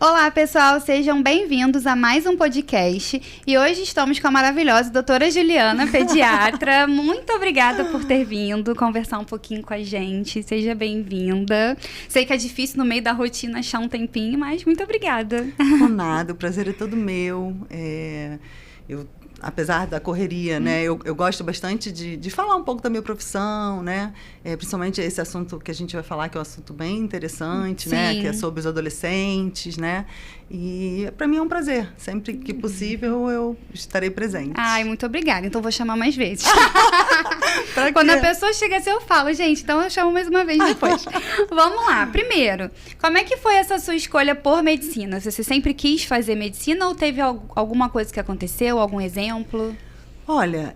Olá, pessoal, sejam bem-vindos a mais um podcast. E hoje estamos com a maravilhosa doutora Juliana, pediatra. Muito obrigada por ter vindo conversar um pouquinho com a gente. Seja bem-vinda. Sei que é difícil no meio da rotina achar um tempinho, mas muito obrigada. Por nada, o prazer é todo meu. Apesar da correria, né, eu gosto bastante de falar um pouco da minha profissão, né, principalmente esse assunto que a gente vai falar, que é um assunto bem interessante, né, que é sobre os adolescentes, né, e para mim é um prazer, sempre que possível eu estarei presente. Ai, muito obrigada, então vou chamar mais vezes. Pra Quando quê? a pessoa chega assim, eu falo, gente, então eu chamo mais uma vez depois. Vamos lá, primeiro, como é que foi essa sua escolha por medicina? Você sempre quis fazer medicina ou teve alguma coisa que aconteceu, algum exemplo? Olha,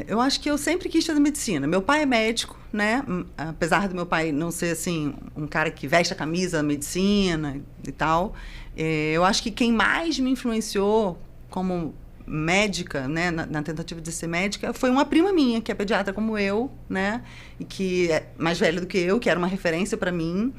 eu acho que eu sempre quis fazer medicina. Meu pai é médico, né? Apesar do meu pai não ser, assim, um cara que veste a camisa da medicina e tal, eu acho que quem mais me influenciou como médica, né, na tentativa de ser médica, foi uma prima minha, que é pediatra como eu, né? E que é mais velha do que eu, que era uma referência para mim.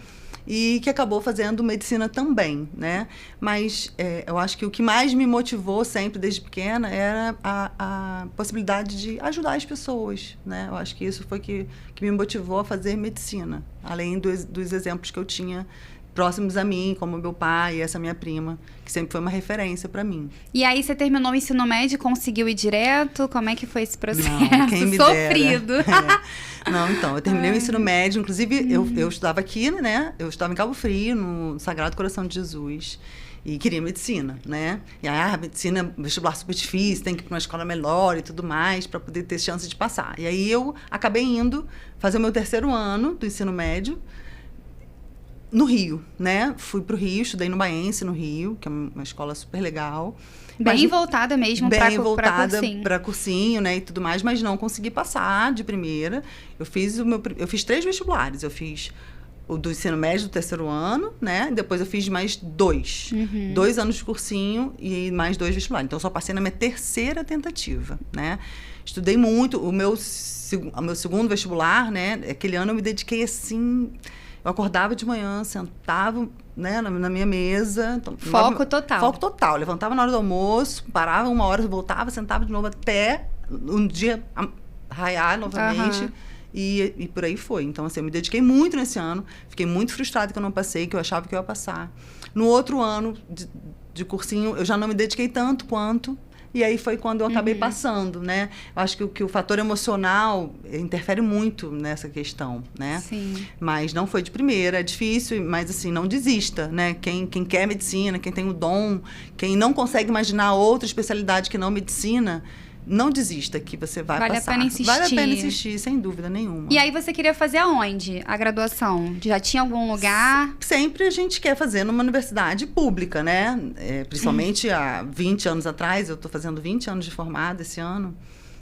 E que acabou fazendo medicina também, né? Mas eu acho que o que mais me motivou sempre, desde pequena, era a possibilidade de ajudar as pessoas, né? Eu acho que isso foi que me motivou a fazer medicina, além dos exemplos que eu tinha próximos a mim, como meu pai e essa minha prima, que sempre foi uma referência para mim. E aí você terminou o ensino médio e conseguiu ir direto? Como é que foi esse processo? Não, quem me Sofrido. dera. Não, então, eu terminei o ensino médio, inclusive eu estudava aqui, né? Eu estudava em Cabo Frio, no Sagrado Coração de Jesus, e queria medicina, né? E aí, medicina, vestibular super difícil, tem que ir para uma escola melhor e tudo mais, para poder ter chance de passar. E aí eu acabei indo fazer o meu terceiro ano do ensino médio, no Rio, né? Fui pro Rio, estudei no Baense, no Rio, que é uma escola super legal. Bem voltada mesmo para cursinho. Para cursinho, né, e tudo mais, mas não consegui passar de primeira. Eu fiz 3 vestibulares. Eu fiz o do ensino médio do terceiro ano, né? Depois eu fiz mais 2. 2 anos de cursinho e mais 2 vestibulares. Então, eu só passei na minha terceira tentativa, né? Estudei muito. O meu segundo vestibular, né? Aquele ano eu me dediquei assim... Eu acordava de manhã, sentava, né, na minha mesa. Então, foco total. Foco total. Levantava na hora do almoço, parava 1 hora, voltava, sentava de novo até um dia raiar novamente. E por aí foi. Então, assim, eu me dediquei muito nesse ano. Fiquei muito frustrada que eu não passei, que eu achava que eu ia passar. No outro ano de cursinho, eu já não me dediquei tanto quanto... E aí foi quando eu acabei passando, né? Eu acho que o fator emocional interfere muito nessa questão, né? Sim. Mas não foi de primeira, é difícil, mas assim, não desista, né? Quem quer medicina, quem tem o dom, quem não consegue imaginar outra especialidade que não medicina, não desista, que você vai passar. Vale a pena insistir. Vale a pena insistir, sem dúvida nenhuma. E aí você queria fazer aonde a graduação? Já tinha algum lugar? Sempre a gente quer fazer numa universidade pública, né? Principalmente há 20 anos atrás, eu estou fazendo 20 anos de formada esse ano.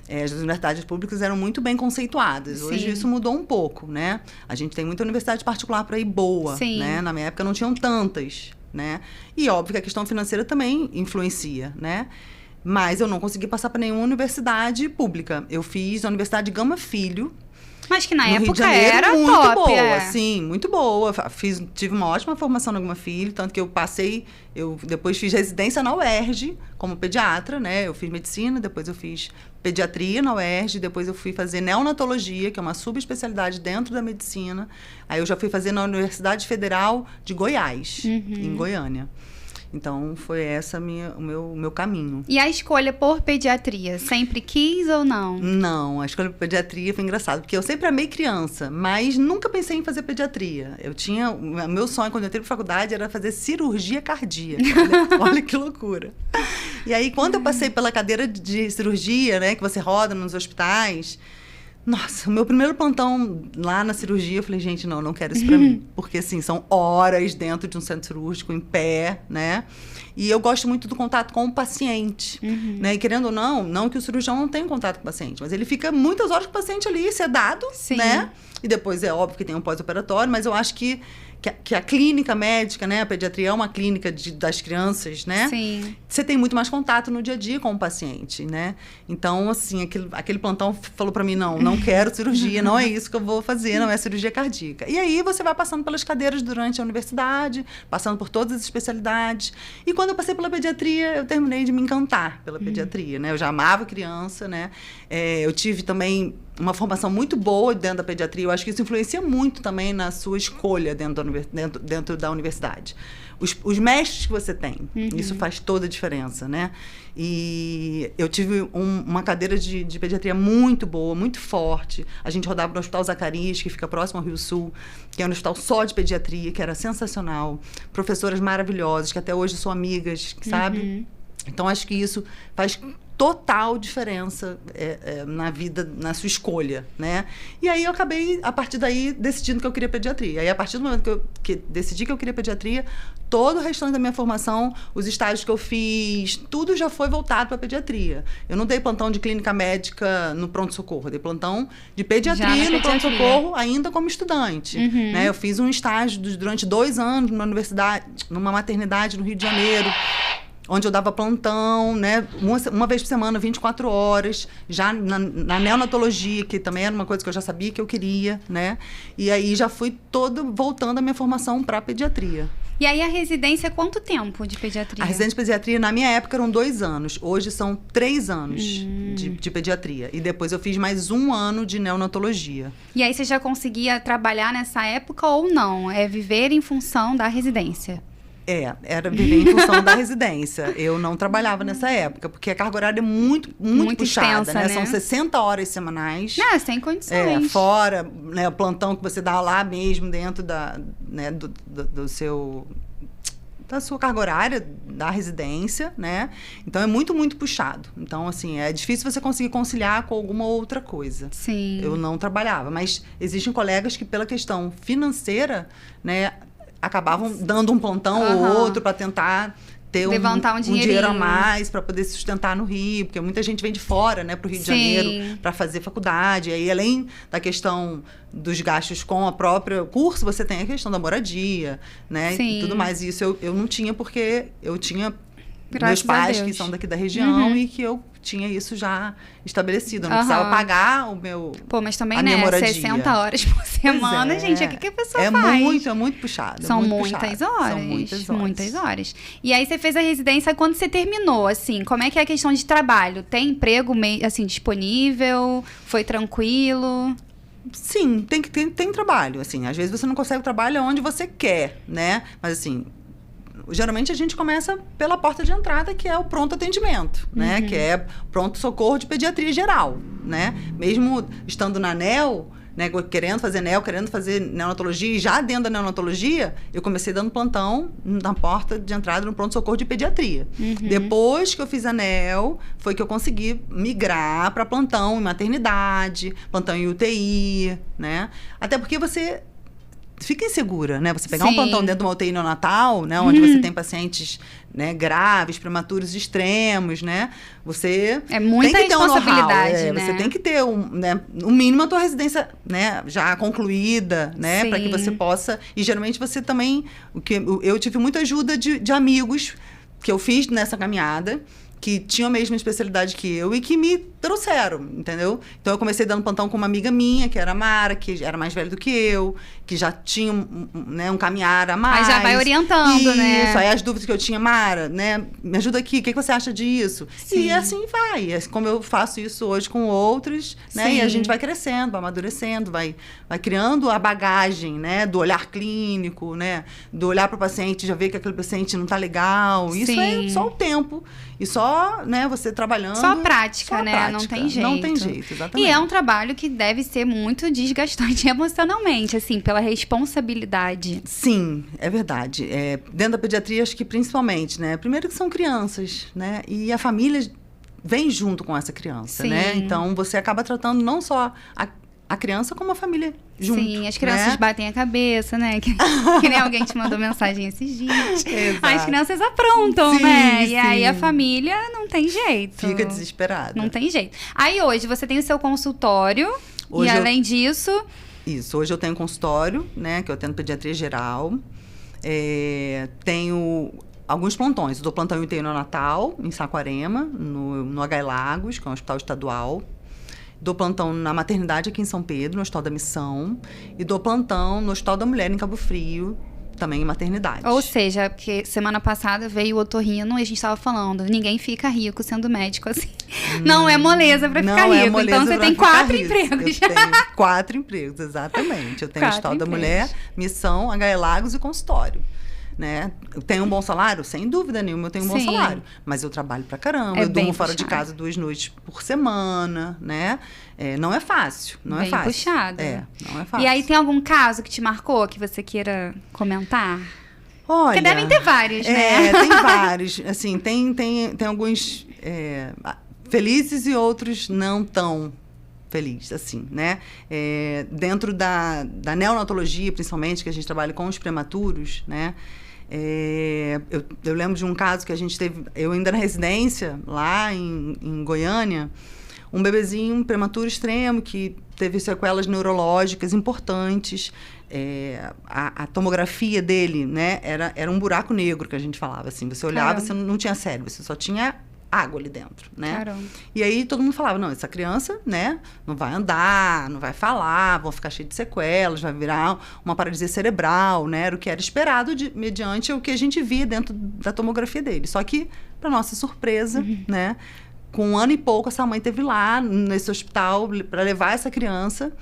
As universidades públicas eram muito bem conceituadas. Hoje Sim. isso mudou um pouco, né? A gente tem muita universidade particular por aí boa, Sim. né? Na minha época não tinham tantas, né? E óbvio que a questão financeira também influencia, né? Mas eu não consegui passar para nenhuma universidade pública. Eu fiz a Universidade Gama Filho. Mas que na no Rio de época Janeiro, era muito top. boa, sim, muito boa. Tive uma ótima formação na Gama Filho, tanto que eu depois fiz residência na UERJ como pediatra, né? Eu fiz medicina, depois eu fiz pediatria na UERJ, depois eu fui fazer neonatologia, que é uma subespecialidade dentro da medicina. Aí eu já fui fazer na Universidade Federal de Goiás, em Goiânia. Então, foi essa o meu caminho. E a escolha por pediatria, sempre quis ou não? Não, a escolha por pediatria foi engraçado, porque eu sempre amei criança, mas nunca pensei em fazer pediatria. O meu sonho, quando eu entrei para faculdade, era fazer cirurgia cardíaca. Olha que loucura. E aí, quando eu passei pela cadeira de cirurgia, né, que você roda nos hospitais... Nossa, o meu primeiro plantão lá na cirurgia, eu falei, gente, não quero isso pra mim. Porque, assim, são horas dentro de um centro cirúrgico, em pé, né? E eu gosto muito do contato com o paciente, né? E querendo ou não que o cirurgião não tenha contato com o paciente, mas ele fica muitas horas com o paciente ali, sedado, Sim. né? E depois é óbvio que tem um pós-operatório, mas eu acho que que a clínica médica, né? A pediatria é uma clínica das crianças, né? Sim. Você tem muito mais contato no dia a dia com o paciente, né? Então, assim, aquele plantão falou para mim, não quero cirurgia, não é isso que eu vou fazer, não é cirurgia cardíaca. E aí você vai passando pelas cadeiras durante a universidade, passando por todas as especialidades. E quando eu passei pela pediatria, eu terminei de me encantar pela pediatria, né? Eu já amava criança, né? Eu tive também uma formação muito boa dentro da pediatria. Eu acho que isso influencia muito também na sua escolha dentro da universidade. Os mestres que você tem, isso faz toda a diferença, né? E eu tive uma cadeira de pediatria muito boa, muito forte. A gente rodava no Hospital Zacarias, que fica próximo ao Rio Sul, que é um hospital só de pediatria, que era sensacional. Professoras maravilhosas, que até hoje são amigas, sabe? Então, acho que isso faz total diferença na vida, na sua escolha, né? E aí eu acabei, a partir daí, decidindo que eu queria pediatria. Aí, a partir do momento que decidi que eu queria pediatria, todo o restante da minha formação, os estágios que eu fiz, tudo já foi voltado para pediatria. Eu não dei plantão de clínica médica no pronto-socorro, eu dei plantão de pediatria no pronto-socorro ainda como estudante. Né? Eu fiz um estágio durante 2 anos numa universidade, numa maternidade no Rio de Janeiro, onde eu dava plantão, né, uma vez por semana, 24 horas, já na neonatologia, que também era uma coisa que eu já sabia que eu queria, né? E aí já fui voltando a minha formação para pediatria. E aí a residência, quanto tempo de pediatria? A residência de pediatria, na minha época, eram 2 anos. Hoje são 3 anos de pediatria. E depois eu fiz mais 1 ano de neonatologia. E aí você já conseguia trabalhar nessa época ou não? É viver em função da residência? Era viver em função da residência. Eu não trabalhava nessa época, porque a carga horária é muito puxada, extensa, né? né? São 60 horas semanais. Sem condições. Fora, né, o plantão que você dá lá mesmo, dentro né, da sua carga horária, da residência, né? Então, é muito puxado. Então, assim, é difícil você conseguir conciliar com alguma outra coisa. Sim. Eu não trabalhava, mas existem colegas que, pela questão financeira, né, acabavam dando um plantão ou outro para tentar ter levantar um dinheiro a mais para poder se sustentar no Rio, porque muita gente vem de fora, né, para o Rio de Janeiro para fazer faculdade. E aí, além da questão dos gastos com a própria curso, você tem a questão da moradia, né, e tudo mais. E isso eu não tinha, porque eu tinha meus pais que são daqui da região e que eu tinha isso já estabelecido. Eu não precisava pagar o meu mas também, a minha moradia. 60 horas por semana, gente, o que a pessoa faz? É muito puxado. São muitas horas. Muitas horas. E aí você fez a residência quando você terminou, assim, como é que é a questão de trabalho? Tem emprego, assim, disponível? Foi tranquilo? Sim, tem trabalho, assim. Às vezes você não consegue o trabalho onde você quer, né? Mas, assim, geralmente a gente começa pela porta de entrada, que é o pronto atendimento, né? Que é pronto-socorro de pediatria geral, né? Mesmo estando na NEL, né, querendo fazer neonatologia, e já dentro da neonatologia, eu comecei dando plantão na porta de entrada no pronto-socorro de pediatria. Depois que eu fiz a NEL, foi que eu consegui migrar para plantão em maternidade, plantão em UTI, né? Até porque você fica insegura, né? Você pegar um plantão dentro de uma UTI neonatal, né? Onde você tem pacientes, né, graves, prematuros extremos, né? Você muita tem que ter responsabilidade, né? Você tem que ter no mínimo a tua residência, né, já concluída, né? Para que você possa... E geralmente você também... Eu tive muita ajuda de amigos que eu fiz nessa caminhada, que tinham a mesma especialidade que eu e que me trouxeram, entendeu? Então, eu comecei dando plantão com uma amiga minha, que era a Mara, que era mais velha do que eu, que já tinha um caminhar a mais. Aí já vai orientando, né? Isso, aí as dúvidas que eu tinha, Mara, né? Me ajuda aqui, o que você acha disso? Sim. E assim vai. É como eu faço isso hoje com outros, né? E a gente vai crescendo, vai amadurecendo, vai criando a bagagem, né? Do olhar clínico, né? Do olhar para o paciente, já ver que aquele paciente não está legal. Isso é só o tempo. E só, né, você trabalhando... Só a prática, né? Prática. Não tem jeito. Não tem jeito, exatamente. E é um trabalho que deve ser muito desgastante emocionalmente, assim, pela responsabilidade. Sim, é verdade. Dentro da pediatria, acho que principalmente, né? Primeiro que são crianças, né? E a família vem junto com essa criança, né? Então, você acaba tratando não só a criança como a família junto. Sim, as crianças batem a cabeça, né? Que nem alguém te mandou mensagem esses dias. Exato. As crianças aprontam, né? E aí a família não tem jeito. Fica desesperada. Não tem jeito. Aí hoje você tem o seu consultório e além disso... Isso. Hoje eu tenho consultório, né? Que eu atendo pediatria geral. Tenho alguns plantões. Eu dou plantão UTI neonatal, em Saquarema, no H Lagos, que é um hospital estadual. Dou plantão na maternidade aqui em São Pedro, no Hospital da Missão. E dou plantão no Hospital da Mulher, em Cabo Frio, também em maternidade. Ou seja, porque semana passada veio o otorrino e a gente estava falando, ninguém fica rico sendo médico assim. Não é moleza para ficar rico. Então você tem 4 empregos. Eu tenho 4 empregos, exatamente. Eu tenho o Hospital da Mulher, Missão, H Lagos e consultório. Né? Eu tenho um bom salário? Sem dúvida nenhuma, eu tenho um bom salário. Mas eu trabalho pra caramba, eu durmo fora de casa 2 noites por semana, né? Não é fácil, não é fácil. Puxado. Não é fácil. E aí, tem algum caso que te marcou, que você queira comentar? Olha... Porque devem ter vários, né? Tem vários. Assim, tem alguns felizes e outros não tão felizes, assim, né? Dentro da neonatologia, principalmente, que a gente trabalha com os prematuros, né? Eu lembro de um caso que a gente teve, eu ainda na residência, lá em Goiânia, um bebezinho prematuro extremo que teve sequelas neurológicas importantes. A tomografia dele, né, era um buraco negro, que a gente falava assim. Você olhava, você não tinha cérebro, você só tinha água ali dentro, né? Caramba. E aí todo mundo falava, não, essa criança, né, não vai andar, não vai falar, vão ficar cheios de sequelas, vai virar uma paralisia cerebral, né? Era o que era esperado mediante o que a gente via dentro da tomografia dele. Só que, para nossa surpresa, né, com 1 ano e pouco, essa mãe teve lá nesse hospital para levar essa criança.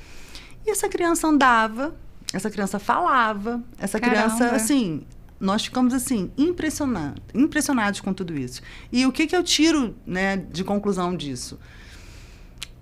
E essa criança andava, essa criança falava, essa criança, assim... Nós ficamos, assim, impressionados com tudo isso. E o que eu tiro, né, de conclusão disso?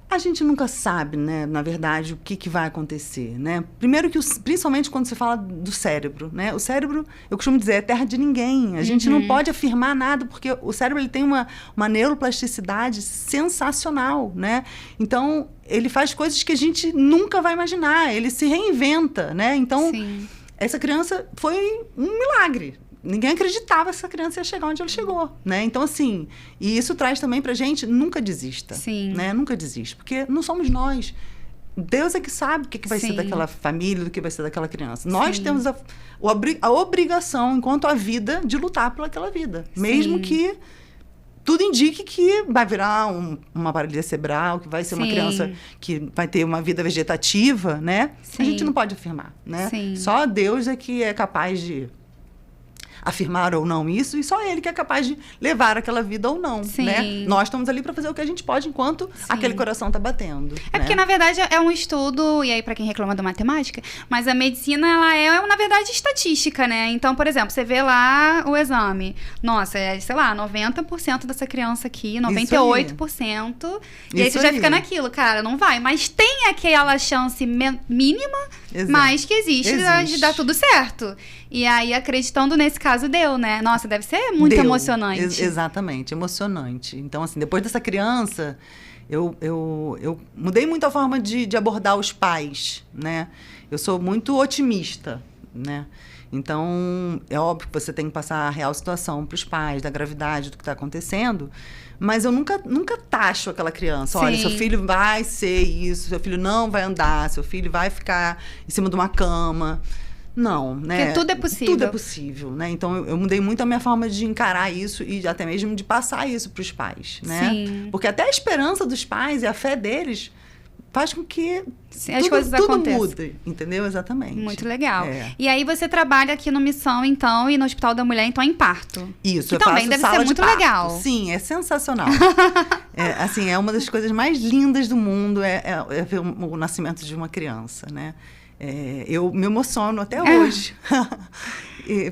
A gente nunca sabe, né, na verdade, o que vai acontecer, né? Primeiro que, principalmente quando se fala do cérebro, né? O cérebro, eu costumo dizer, é terra de ninguém. A gente não pode afirmar nada, porque o cérebro ele tem uma neuroplasticidade sensacional, né? Então, ele faz coisas que a gente nunca vai imaginar. Ele se reinventa, né? Então... Sim. Essa criança foi um milagre. Ninguém acreditava que essa criança ia chegar onde ela chegou, né? Então, assim, e isso traz também pra gente, nunca desista. Sim. Né? Nunca desista, porque não somos nós. Deus é que sabe o que vai ser daquela família, do que vai ser daquela criança. Nós temos a obrigação, enquanto a vida, de lutar pelaquela vida. Mesmo que tudo indique que vai virar uma paralisia cerebral, que vai ser uma criança que vai ter uma vida vegetativa, né? A gente não pode afirmar, né? Só Deus é que é capaz de afirmar ou não isso, e só Ele que é capaz de levar aquela vida ou não, né? Nós estamos ali para fazer o que a gente pode enquanto aquele coração está batendo. Porque, na verdade, é um estudo, e aí para quem reclama da matemática, mas a medicina, ela é, na verdade, estatística, né? Então, por exemplo, você vê lá o exame. Nossa, sei lá, 90% dessa criança aqui, 98%. E aí você já fica naquilo, cara, não vai. Mas tem aquela chance mínima, mas que existe de dar tudo certo. E aí, acreditando nesse caso, deu, né? Nossa, deve ser muito emocionante. Exatamente, emocionante. Então, assim, depois dessa criança, eu mudei muito a forma de abordar os pais, né? Eu sou muito otimista, né? Então, é óbvio que você tem que passar a real situação para os pais, da gravidade, do que está acontecendo, mas eu nunca taxo aquela criança. Olha, seu filho vai ser isso, seu filho não vai andar, seu filho vai ficar em cima de uma cama. Não, né? Porque tudo é possível. Tudo é possível, né? Então, eu mudei muito a minha forma de encarar isso e até mesmo de passar isso para os pais, né? Porque até a esperança dos pais e a fé deles faz com que as coisas aconteçam. Mude, entendeu? Exatamente. Muito legal. E aí você trabalha aqui no Missão, então, e no Hospital da Mulher, então, em parto. Isso, que eu também faço deve sala ser muito de parto. legal. Sim, é sensacional. Assim, é uma das coisas mais lindas do mundo é ver o nascimento de uma criança, né? Eu me emociono até hoje.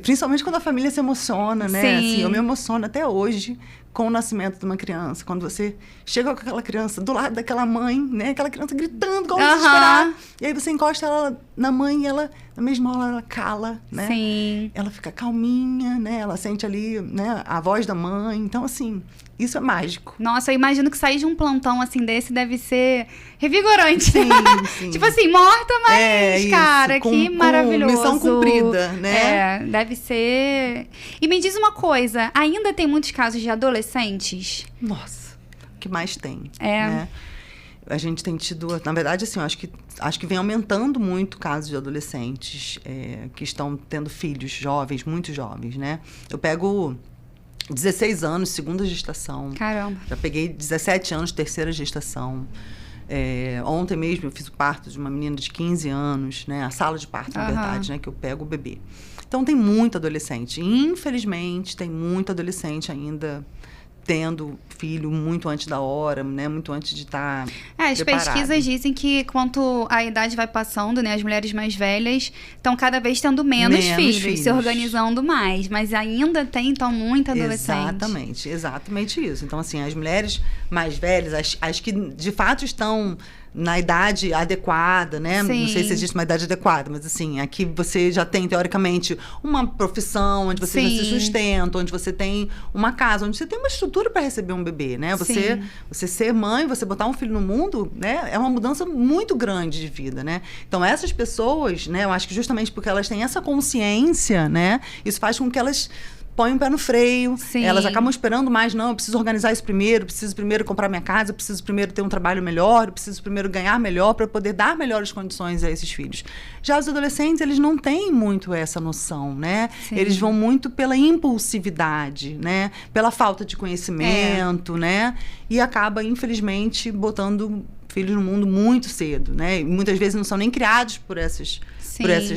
Principalmente quando a família se emociona, né? Assim, eu me emociono até hoje com o nascimento de uma criança. Quando você chega com aquela criança do lado daquela mãe, né? Aquela criança gritando, como desesperada. E aí você encosta ela na mãe e ela, na mesma hora, ela cala, né? Sim. Ela fica calminha, né? Ela sente ali, né, a voz da mãe. Então, assim, isso é mágico. Nossa, eu imagino que sair de um plantão assim desse deve ser revigorante. Sim. Tipo assim, morta, mas, cara, que maravilhoso. Missão cumprida, né? Deve ser. E me diz uma coisa, ainda tem muitos casos de adolescentes? Nossa, o que mais tem, né? A gente tem tido, na verdade, assim, eu acho que vem aumentando muito casos de adolescentes que estão tendo filhos jovens, muito jovens, né? Eu pego 16 anos, segunda gestação. Caramba. Já peguei 17 anos, terceira gestação. Ontem mesmo eu fiz o parto de uma menina de 15 anos, né? A sala de parto, na verdade, né? Que eu pego o bebê. Então, tem muito adolescente. Infelizmente, tem muito adolescente ainda tendo filho muito antes da hora, né? Muito antes de estar as preparado. pesquisas dizem que quanto a idade vai passando, né? As mulheres mais velhas estão cada vez tendo menos filhos, se organizando mais. Mas ainda tem, então, muita adolescente. Exatamente isso. Então, assim, as mulheres mais velhas, as que de fato estão na idade adequada, né? Sim. Não sei se existe uma idade adequada, mas assim, aqui você já tem, teoricamente, uma profissão, onde você já se sustenta, onde você tem uma casa, onde você tem uma estrutura para receber um bebê, né? Você ser mãe, você botar um filho no mundo, né? É uma mudança muito grande de vida, né? Então, essas pessoas, né? Eu acho que justamente porque elas têm essa consciência, né? Isso faz com que elas põem o pé no freio, elas acabam esperando mais, não, eu preciso organizar isso primeiro, preciso primeiro comprar minha casa, preciso primeiro ter um trabalho melhor, preciso primeiro ganhar melhor para poder dar melhores condições a esses filhos. Já os adolescentes, eles não têm muito essa noção, né? Sim. Eles vão muito pela impulsividade, né? Pela falta de conhecimento, né? E acaba, infelizmente, botando filhos no mundo muito cedo, né? E muitas vezes não são nem criados por essas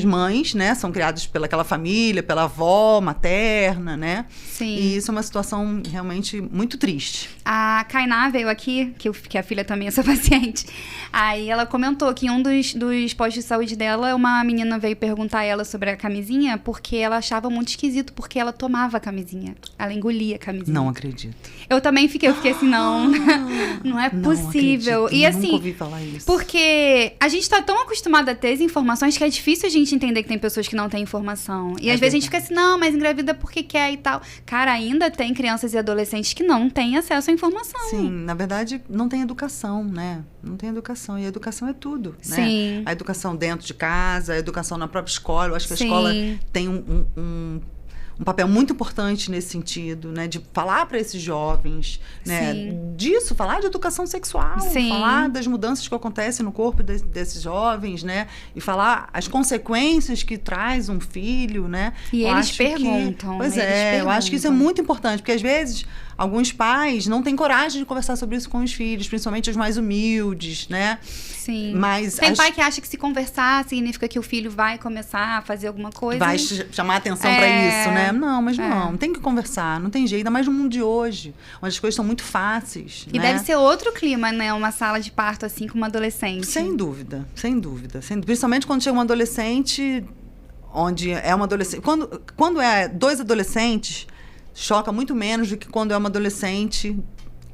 mães, né? São criados pelaquela família, pela avó materna, né? Sim. E isso é uma situação realmente muito triste. A Kainá veio aqui, que a filha também é sua paciente. Aí ela comentou que em um dos postos de saúde dela, uma menina veio perguntar a ela sobre a camisinha, porque ela achava muito esquisito, porque ela tomava a camisinha. Ela engolia a camisinha. Não acredito. Eu também fiquei assim, não é possível. Não acredito, e assim, nunca ouvi falar isso. Porque a gente tá tão acostumado a ter as informações que é difícil a gente entender que tem pessoas que não têm informação. E às vezes a gente fica assim, não, mas engravida porque quer e tal. Cara, ainda tem crianças e adolescentes que não têm acesso à informação. Sim, na verdade, não tem educação, né? Não tem educação. E a educação é tudo, né? Sim. A educação dentro de casa, a educação na própria escola. Eu acho que a escola tem um papel muito importante nesse sentido, né? De falar para esses jovens, né? Disso, falar de educação sexual, falar das mudanças que acontecem no corpo desses jovens, né? E falar as consequências que traz um filho, né? E eles perguntam. Eu acho que isso é muito importante, porque às vezes alguns pais não têm coragem de conversar sobre isso com os filhos, principalmente os mais humildes, né? Sim. Mas tem pai que acha que se conversar significa que o filho vai começar a fazer alguma coisa. Vai chamar atenção pra isso, né? Não, mas não. Tem que conversar. Não tem jeito. Ainda mais no mundo de hoje, onde as coisas são muito fáceis. E deve ser outro clima, né? Uma sala de parto assim com uma adolescente. Sem dúvida. Principalmente quando chega um adolescente, onde é uma adolescente... Quando é dois adolescentes, choca muito menos do que quando é uma adolescente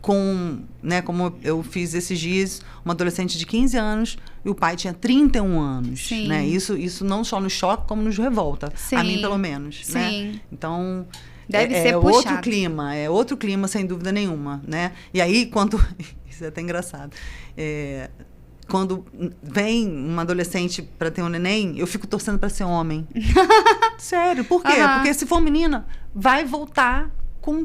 com, né, como eu fiz esses dias, uma adolescente de 15 anos e o pai tinha 31 anos. Sim. Né? Isso não só nos choca, como nos revolta. Sim. A mim, pelo menos. Sim. Né? Então, deve ser puxado. É outro clima, sem dúvida nenhuma. Né? E aí, quando... Isso é até engraçado. Quando vem uma adolescente para ter um neném, eu fico torcendo para ser homem. Sério, por quê? Porque se for menina, vai voltar com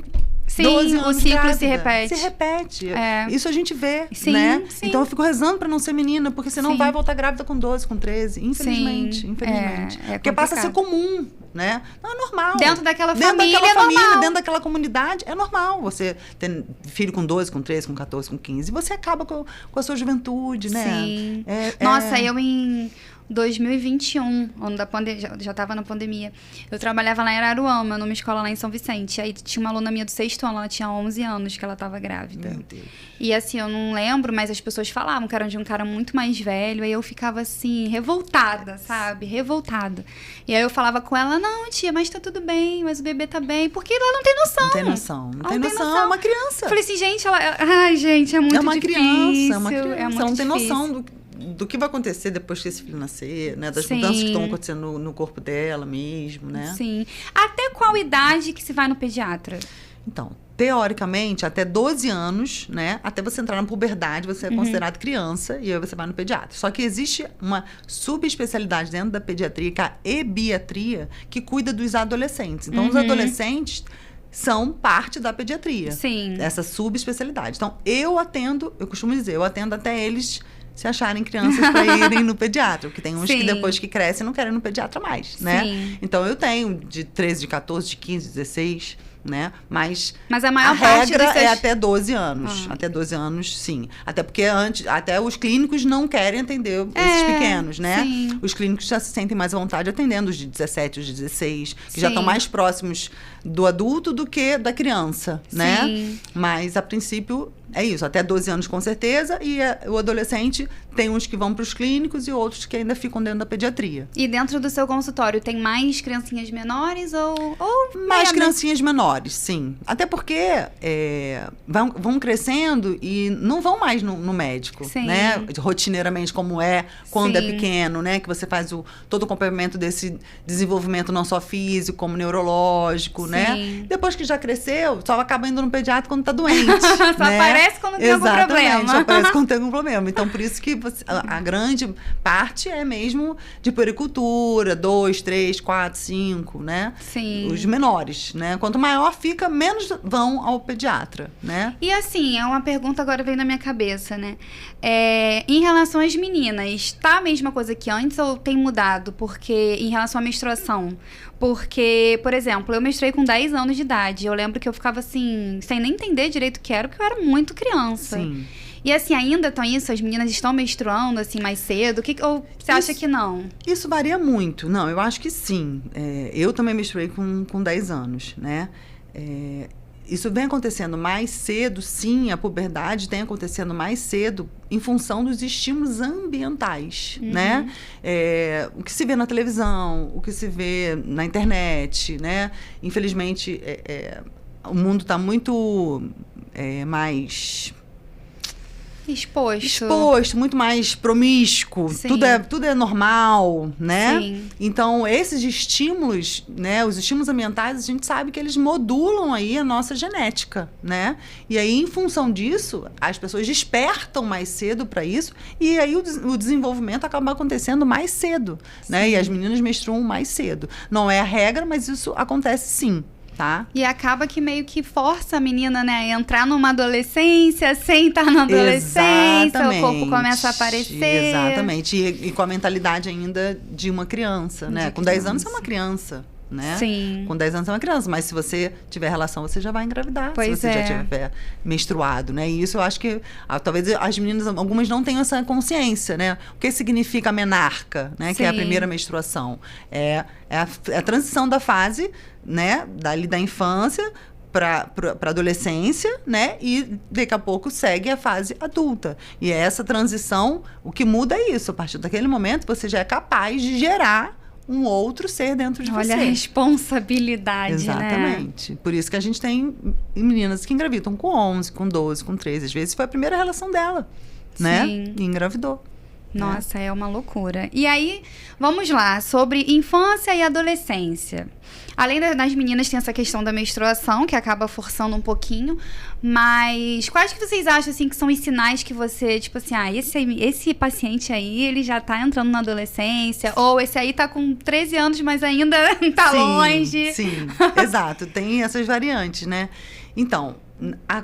12 anos o ciclo grávida. se repete. Se repete. Isso a gente vê, sim, né? Sim. Então eu fico rezando para não ser menina, porque senão vai voltar grávida com 12, com 13. Infelizmente. Sim. Porque passa a ser comum, né? Não, é normal. Dentro daquela família, é normal. Dentro daquela comunidade, é normal você ter filho com 12, com 13, com 14, com 15. E você acaba com a sua juventude, né? Sim. Nossa, eu em 2021, ano da pandemia, já estava na pandemia, eu trabalhava lá em Araruama, numa escola lá em São Vicente. Aí tinha uma aluna minha do 6º ano, ela tinha 11 anos que ela estava grávida. Meu Deus. E assim, eu não lembro, mas as pessoas falavam que era de um cara muito mais velho. Aí eu ficava assim, revoltada, sabe? Revoltada. E aí eu falava com ela, não, tia, mas tá tudo bem, mas o bebê tá bem. Porque ela não tem noção. Não tem noção. É uma criança. Eu falei assim, gente, ai, gente, é muito difícil. É uma criança. Ela não tem noção do que vai acontecer depois que esse filho nascer, né? Das mudanças que estão acontecendo no corpo dela mesmo, né? Sim. Até qual idade que se vai no pediatra? Então, teoricamente, até 12 anos, né? Até você entrar na puberdade, você é considerado criança e aí você vai no pediatra. Só que existe uma subespecialidade dentro da pediatria, que é a ebiatria, que cuida dos adolescentes. Então, os adolescentes são parte da pediatria. Sim. Essa subespecialidade. Então, eu costumo dizer, eu atendo até eles se acharem crianças para irem no pediatra. Porque tem uns Sim. que depois que crescem não querem ir no pediatra mais, né? Sim. Então, eu tenho de 13, de 14, de 15, 16... né? Mas a maior parte regra dos seus... é até 12 anos. Até 12 anos, sim. Até porque até os clínicos não querem atender esses pequenos, né? Sim. Os clínicos já se sentem mais à vontade atendendo os de 17, os de 16, que já Sim. estão mais próximos do adulto do que da criança, né? Sim. Mas, a princípio, é isso. Até 12 anos, com certeza. E o adolescente, tem uns que vão para os clínicos e outros que ainda ficam dentro da pediatria. E dentro do seu consultório, tem mais criancinhas menores ou mais criancinhas menores, sim. Até porque vão crescendo e não vão mais no médico, Sim. né? Rotineiramente, como quando Sim. é pequeno, né? Que você faz todo o acompanhamento desse desenvolvimento não só físico, como neurológico, Sim. né? Depois que já cresceu, só acaba indo no pediatra quando tá doente. Só né? aparece quando tem algum problema. Só aparece quando tem algum problema. Então, por isso que a grande parte é mesmo de puericultura, 2, 3, 4, 5, né? Sim. Os menores, né? Quanto maior fica, menos vão ao pediatra, né? E assim, é uma pergunta agora veio na minha cabeça, né? Em relação às meninas, tá a mesma coisa que antes ou tem mudado? Porque, em relação à menstruação... Porque, por exemplo, eu menstruei com 10 anos de idade. Eu lembro que eu ficava assim, sem nem entender direito o que era, porque eu era muito criança. Sim. E assim, ainda estão isso? As meninas estão menstruando assim mais cedo? Ou você acha que não? Isso varia muito. Não, eu acho que sim. Eu também menstruei com 10 anos, né? Isso vem acontecendo mais cedo, sim, a puberdade tem acontecendo mais cedo em função dos estímulos ambientais, né? O que se vê na televisão, o que se vê na internet, né? Infelizmente, o mundo está muito mais... Exposto, muito mais promíscuo. Tudo é normal, né? Sim. Então, esses estímulos, né? Os estímulos ambientais, a gente sabe que eles modulam aí a nossa genética, né? E aí, em função disso, as pessoas despertam mais cedo para isso e aí o desenvolvimento acaba acontecendo mais cedo, né? E as meninas menstruam mais cedo. Não é a regra, mas isso acontece sim. Tá? E acaba que meio que força a menina, né, a entrar numa adolescência, sem estar na adolescência, Exatamente. o corpo começa a aparecer. Exatamente. E com a mentalidade ainda de uma criança, né? Com 10 anos você é uma criança, né? Sim. Com 10 anos é uma criança, mas se você tiver relação, você já vai engravidar. Pois se você já tiver menstruado, né? E isso eu acho que talvez as meninas, algumas não tenham essa consciência, né? O que significa a menarca, né? Que é a primeira menstruação. É a transição da fase, né? Dali da infância para adolescência, né? E daqui a pouco segue a fase adulta. E essa transição, o que muda é isso. A partir daquele momento, você já é capaz de gerar um outro ser dentro de você. Olha a responsabilidade, Exatamente. né? Por isso que a gente tem meninas que engravidam com 11, com 12, com 13. Às vezes foi a primeira relação dela, né? Sim. E engravidou. Nossa, é uma loucura. E aí, vamos lá, sobre infância e adolescência. Além das meninas, tem essa questão da menstruação, que acaba forçando um pouquinho. Mas quais que vocês acham, assim, que são os sinais que você, tipo assim, esse paciente aí, ele já tá entrando na adolescência? Ou esse aí tá com 13 anos, mas ainda tá longe? Sim, exato. Tem essas variantes, né? Então,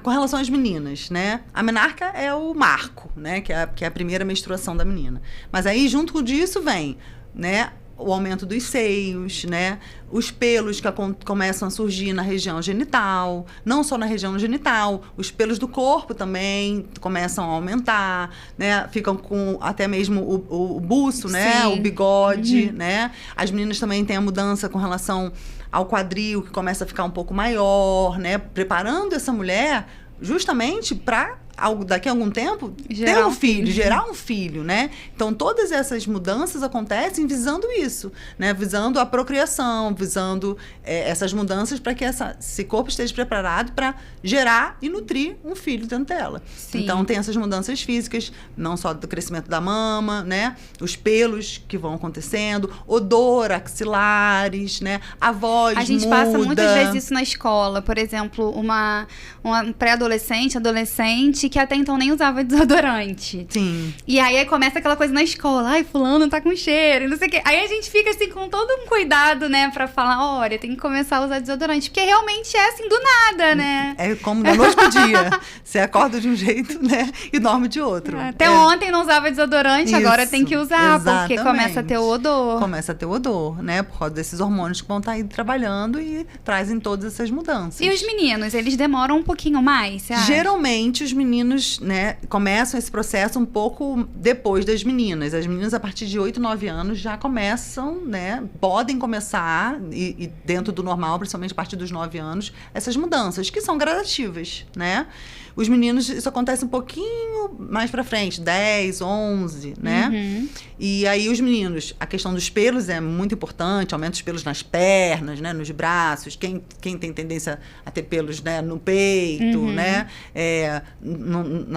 com relação às meninas, né? A menarca é o marco, né? Que é a primeira menstruação da menina. Mas aí, junto disso, vem, né? O aumento dos seios, né? Os pelos que começam a surgir na região genital, não só na região genital, os pelos do corpo também começam a aumentar, né? Ficam com até mesmo o buço, né? Sim. O bigode, né? As meninas também têm a mudança com relação ao quadril, que começa a ficar um pouco maior, né? Preparando essa mulher justamente para daqui a algum tempo, ter um filho, gerar um filho, né? Então, todas essas mudanças acontecem visando isso, né? Visando a procriação, visando essas mudanças para que esse corpo esteja preparado para gerar e nutrir um filho dentro dela. Sim. Então, tem essas mudanças físicas, não só do crescimento da mama, né? Os pelos que vão acontecendo, odor, axilares, né? A voz muda. A gente passa muitas vezes isso na escola. Por exemplo, uma pré-adolescente, adolescente, gente que até então nem usava desodorante. Sim. E aí começa aquela coisa na escola, ai, fulano tá com cheiro, não sei o quê. Aí a gente fica assim com todo um cuidado, né, pra falar, olha, tem que começar a usar desodorante. Porque realmente é assim, do nada, né? É como da noite pro dia. Você acorda de um jeito, né, e dorme de outro. Até ontem não usava desodorante, Isso, agora tem que usar, porque exatamente. começa a ter o odor. Começa a ter o odor, né, por causa desses hormônios que vão estar aí trabalhando e trazem todas essas mudanças. E os meninos, eles demoram um pouquinho mais, você acha? Geralmente, os meninos, né, começam esse processo um pouco depois das meninas. As meninas, a partir de 8, 9 anos, já começam, né, podem começar, e dentro do normal, principalmente a partir dos 9 anos, essas mudanças, que são gradativas, né? Os meninos, isso acontece um pouquinho mais pra frente, 10, 11, né? Uhum. E aí os meninos, a questão dos pelos é muito importante, aumenta os pelos nas pernas, né, nos braços, quem tem tendência a ter pelos, né, no peito, né,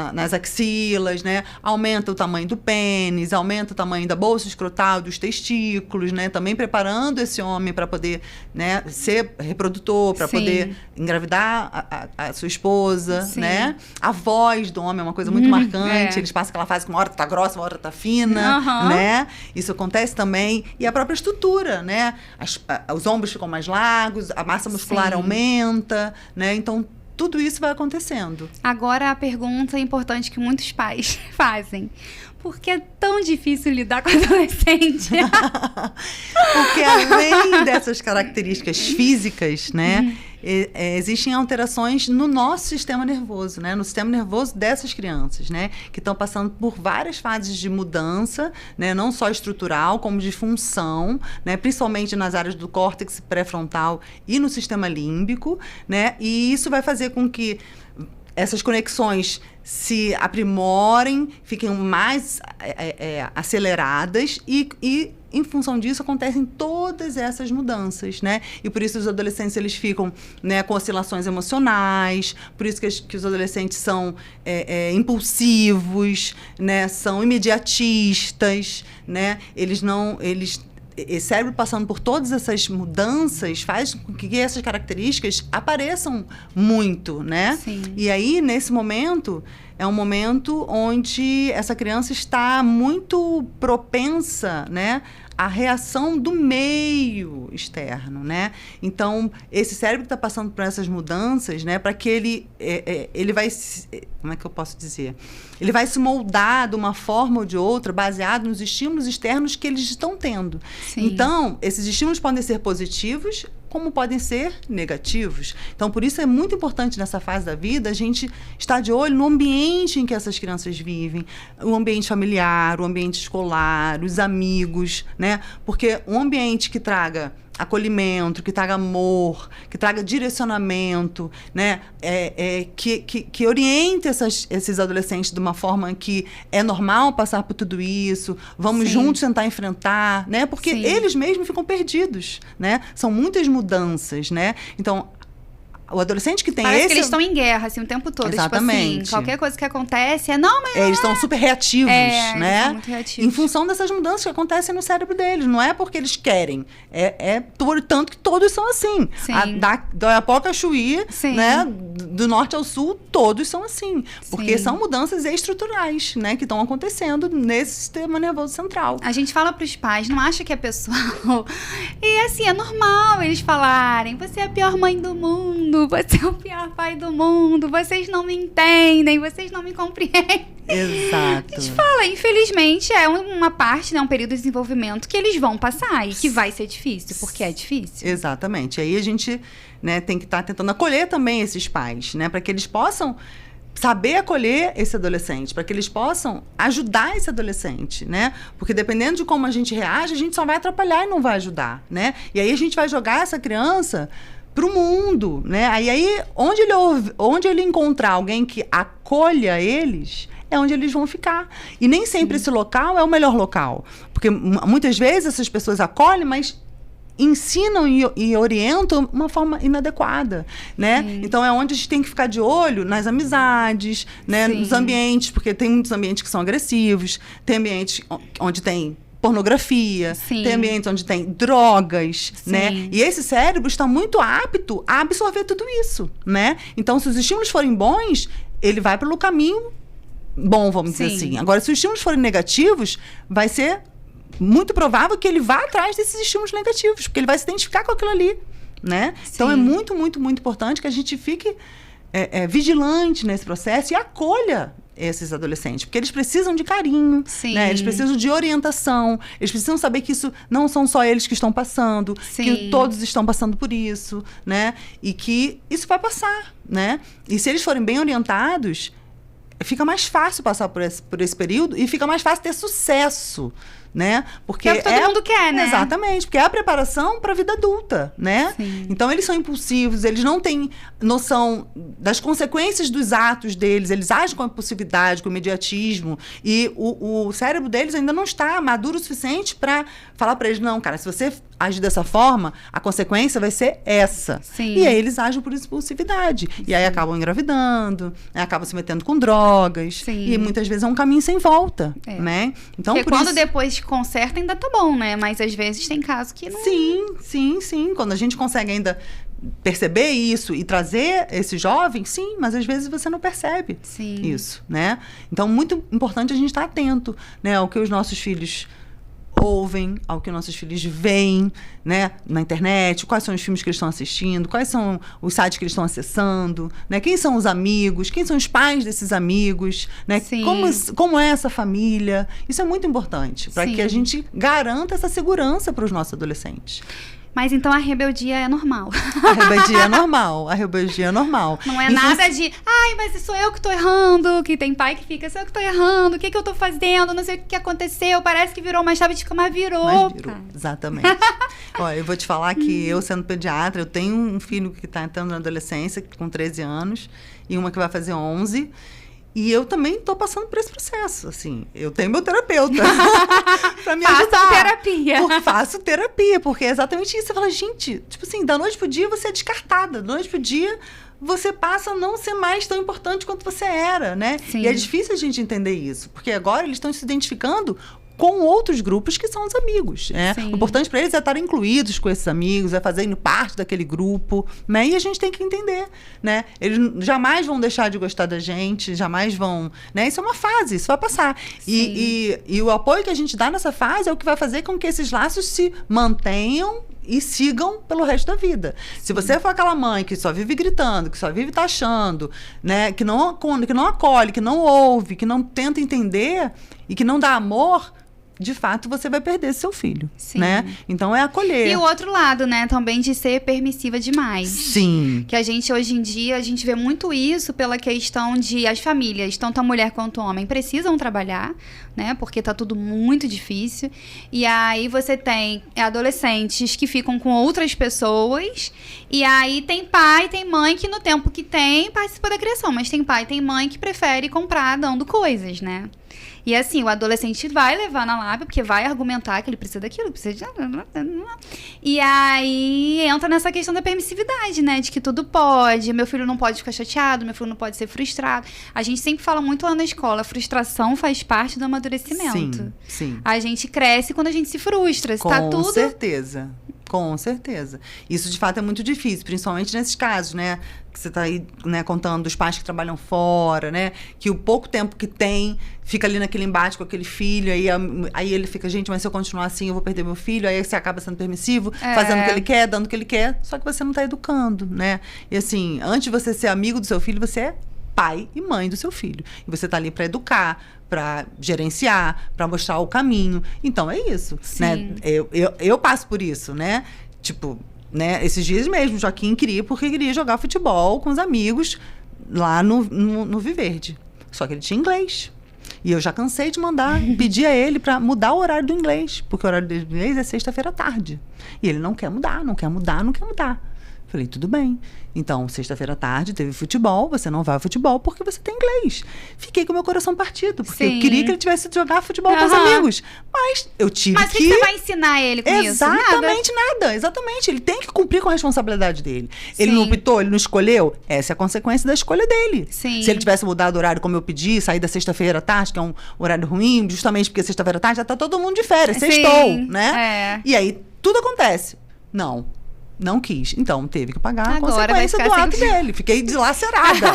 nas axilas, né, aumenta o tamanho do pênis, aumenta o tamanho da bolsa escrotal, dos testículos, né, também preparando esse homem para poder, né, ser reprodutor, para poder engravidar a sua esposa, Sim. né? A voz do homem é uma coisa muito marcante, eles passam aquela fase que uma hora tá grossa, uma hora tá fina, né? Isso acontece também. E a própria estrutura, né? Os ombros ficam mais largos, a massa muscular aumenta, né? Então, tudo isso vai acontecendo. Agora, a pergunta importante que muitos pais fazem. Por que é tão difícil lidar com adolescente? Porque além dessas características físicas, né? Existem alterações no nosso sistema nervoso, né? No sistema nervoso dessas crianças, né? Que estão passando por várias fases de mudança, né? Não só estrutural, como de função, né? Principalmente nas áreas do córtex pré-frontal e no sistema límbico, né? E isso vai fazer com que essas conexões se aprimorem, fiquem mais aceleradas e em função disso acontecem todas essas mudanças, né? E por isso os adolescentes eles ficam, né, com oscilações emocionais, por isso que os adolescentes são impulsivos, né? São imediatistas, né? Esse cérebro passando por todas essas mudanças faz com que essas características apareçam muito, né? Sim. E aí, nesse momento, é um momento onde essa criança está muito propensa, né, à reação do meio externo, né? Então, esse cérebro que está passando por essas mudanças, né, para que ele vai... Como é que eu posso dizer? Ele vai se moldar de uma forma ou de outra baseado nos estímulos externos que eles estão tendo. Sim. Então, esses estímulos podem ser positivos, como podem ser negativos. Então, por isso é muito importante nessa fase da vida a gente estar de olho no ambiente em que essas crianças vivem, o ambiente familiar, o ambiente escolar, os amigos, né? Porque um ambiente que traga acolhimento, que traga amor, que traga direcionamento, né? Que oriente esses adolescentes de uma forma que é normal passar por tudo isso, vamos juntos tentar enfrentar, né? Porque eles mesmos ficam perdidos, né? São muitas mudanças, né? Então, o adolescente que tem Parece que eles estão em guerra, assim, o tempo todo. Exatamente. Tipo assim, qualquer coisa que acontece não, mas... eles estão super reativos, né? Eles são muito reativos. Em função dessas mudanças que acontecem no cérebro deles. Não é porque eles querem. Tanto que todos são assim. Da Iapoca a Chuí, né? Do norte ao sul, todos são assim. Porque são mudanças estruturais, né? Que estão acontecendo nesse sistema nervoso central. A gente fala pros pais, não acha que é pessoal. E assim, é normal eles falarem, você é a pior mãe do mundo, você é o pior pai do mundo, vocês não me entendem, vocês não me compreendem. Exato. A gente fala, infelizmente, é uma parte, né, um período de desenvolvimento que eles vão passar e que vai ser difícil, porque é difícil. Exatamente. Aí a gente, né, tem que estar tentando acolher também esses pais, né, para que eles possam saber acolher esse adolescente, para que eles possam ajudar esse adolescente, né? Porque dependendo de como a gente reage, a gente só vai atrapalhar e não vai ajudar, né? E aí a gente vai jogar essa criança pro mundo, né? Aí onde ele encontrar alguém que acolha eles, é onde eles vão ficar. E nem sempre esse local é o melhor local. Porque muitas vezes essas pessoas acolhem, mas ensinam e orientam uma forma inadequada, né? Então é onde a gente tem que ficar de olho nas amizades, né? Nos ambientes, porque tem muitos ambientes que são agressivos, tem ambientes onde tem pornografia, tem ambientes onde tem drogas, né? E esse cérebro está muito apto a absorver tudo isso, né? Então, se os estímulos forem bons, ele vai pelo caminho bom, vamos dizer assim. Agora, se os estímulos forem negativos, vai ser muito provável que ele vá atrás desses estímulos negativos, porque ele vai se identificar com aquilo ali, né? Então, é muito, muito, muito importante que a gente fique vigilante nesse processo e acolha esses adolescentes, porque eles precisam de carinho, né? Eles precisam de orientação, eles precisam saber que isso não são só eles que estão passando, que todos estão passando por isso, né? E que isso vai passar, né? E se eles forem bem orientados, fica mais fácil passar por esse período e fica mais fácil ter sucesso, né? Porque é o que todo mundo quer, né? Exatamente, porque é a preparação para a vida adulta, né? Então, eles são impulsivos, eles não têm noção das consequências dos atos deles, eles agem com impulsividade, com imediatismo, e o cérebro deles ainda não está maduro o suficiente para falar para eles, não, cara, se você agir dessa forma, a consequência vai ser essa. E aí eles agem por impulsividade. E aí acabam engravidando, acabam se metendo com drogas, e muitas vezes é um caminho sem volta, né? Então, porque quando depois conserta ainda tá bom, né? Mas às vezes tem casos que não... Sim. Quando a gente consegue ainda perceber isso e trazer esse jovem, sim, mas às vezes você não percebe isso, né? Então, muito importante a gente estar atento, né, ao que os nossos filhos ouvem, ao que nossos filhos veem, né, na internet, quais são os filmes que eles estão assistindo, quais são os sites que eles estão acessando, né, quem são os amigos, quem são os pais desses amigos, né, como é essa família. Isso é muito importante para que a gente garanta essa segurança para os nossos adolescentes. Mas então a rebeldia é normal. A rebeldia é normal. Não é nada de, mas sou eu que tô errando, que tem pai que fica, sou eu que tô errando, o que eu tô fazendo, não sei o que aconteceu, parece que virou uma chave de cama, mas virou. Exatamente. Olha, eu vou te falar que eu, sendo pediatra, eu tenho um filho que tá entrando na adolescência, com 13 anos, e uma que vai fazer 11. E eu também tô passando por esse processo, assim. Eu tenho meu terapeuta pra me ajudar. Faço terapia, porque é exatamente isso. Você fala, gente, tipo assim, da noite pro dia você é descartada. Da noite pro dia você passa a não ser mais tão importante quanto você era, né? E é difícil a gente entender isso, porque agora eles estão se identificando com outros grupos que são os amigos, né? O importante para eles é estar incluídos com esses amigos, é fazendo parte daquele grupo, né? E a gente tem que entender, né? Eles jamais vão deixar de gostar da gente, jamais vão, né? Isso é uma fase, isso vai passar. E o apoio que a gente dá nessa fase é o que vai fazer com que esses laços se mantenham e sigam pelo resto da vida. Se você for aquela mãe que só vive gritando, que só vive taxando, né? Que não acolhe, que não ouve, que não tenta entender e que não dá amor, de fato, você vai perder seu filho, né? Então, é acolher. E o outro lado, né? Também de ser permissiva demais. Sim. Que a gente, hoje em dia, a gente vê muito isso pela questão de as famílias, tanto a mulher quanto o homem, precisam trabalhar, né? Porque tá tudo muito difícil. E aí, você tem adolescentes que ficam com outras pessoas. E aí, tem pai, tem mãe que no tempo que tem, participa da criação. Mas tem pai, tem mãe que prefere comprar dando coisas, né? E assim, o adolescente vai levar na lábia, porque vai argumentar que ele precisa daquilo, precisa de... E aí entra nessa questão da permissividade, né? De que tudo pode, meu filho não pode ficar chateado, meu filho não pode ser frustrado. A gente sempre fala muito lá na escola, a frustração faz parte do amadurecimento. Sim. A gente cresce quando a gente se frustra. Com certeza. Com certeza. Isso, de fato, é muito difícil, principalmente nesses casos, né? Que você está aí, né, contando dos pais que trabalham fora, né? Que o pouco tempo que tem, fica ali naquele embate com aquele filho, aí ele fica, gente, mas se eu continuar assim, eu vou perder meu filho. Aí você acaba sendo permissivo, fazendo o que ele quer, dando o que ele quer, só que você não está educando, né? E assim, antes de você ser amigo do seu filho, você é pai e mãe do seu filho. E você está ali para educar, para gerenciar, para mostrar o caminho. Então, é isso, né? Eu passo por isso, né? Tipo, né? Esses dias mesmo, Joaquim queria jogar futebol com os amigos lá no Viverde. Só que ele tinha inglês. E eu já cansei de pedir a ele para mudar o horário do inglês, porque o horário do inglês é sexta-feira à tarde. E ele não quer mudar. Falei, tudo bem. Então, sexta-feira à tarde teve futebol, você não vai ao futebol porque você tem inglês. Fiquei com o meu coração partido, porque eu queria que ele tivesse de jogar futebol com os amigos. Mas eu tive Mas o que você vai ensinar ele com isso? Exatamente nada. Exatamente. Ele tem que cumprir com a responsabilidade dele. Ele não optou, ele não escolheu. Essa é a consequência da escolha dele. Sim. Se ele tivesse mudado o horário como eu pedi, sair da sexta-feira à tarde, que é um horário ruim, justamente porque sexta-feira à tarde já tá todo mundo de férias, sextou, né? É. E aí, tudo acontece. Não. Não quis. Então, teve que pagar a Agora vai consequência ficar do ato dele. Fiquei dilacerada.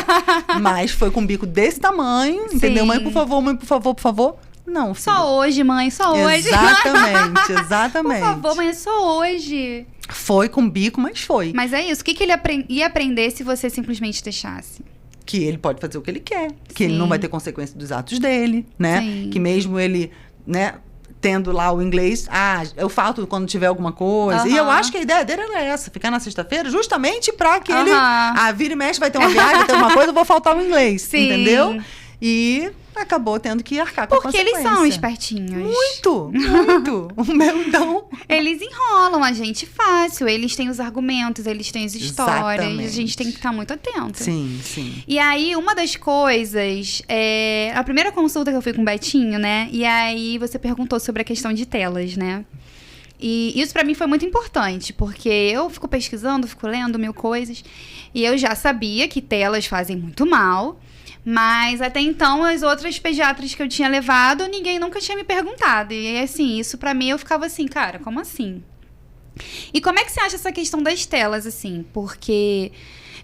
Mas foi com um bico desse tamanho, entendeu? Sim. Mãe, por favor, por favor. Não, filho. Só hoje, mãe, só hoje. Exatamente, exatamente. Por favor, mãe, é só hoje. Foi com bico, mas foi. Mas é isso. O que ele ia aprender se você simplesmente deixasse? Que ele pode fazer o que ele quer. Que ele Sim. não vai ter consequência dos atos dele, né? Sim. Que mesmo ele, né, tendo lá o inglês, eu falto quando tiver alguma coisa. E eu acho que a ideia dele era essa, ficar na sexta-feira justamente pra que ele, vira e mexe, vai ter uma viagem, vai ter uma coisa, eu vou faltar o inglês, Sim. entendeu? E acabou tendo que arcar com a Porque consequência. eles são espertinhos. Muito, muito. O meu não. Eles enrolam a gente fácil. Eles têm os argumentos, eles têm as histórias. Exatamente. A gente tem que estar muito atento. Sim, sim. E aí, uma das coisas... a primeira consulta que eu fui com o Betinho, né? E aí, você perguntou sobre a questão de telas, né? E isso pra mim foi muito importante, porque eu fico pesquisando, fico lendo mil coisas. E eu já sabia que telas fazem muito mal. Mas até então, as outras pediatras que eu tinha levado, ninguém nunca tinha me perguntado. E assim, isso pra mim, eu ficava assim, cara, como assim? E como é que você acha essa questão das telas, assim? Porque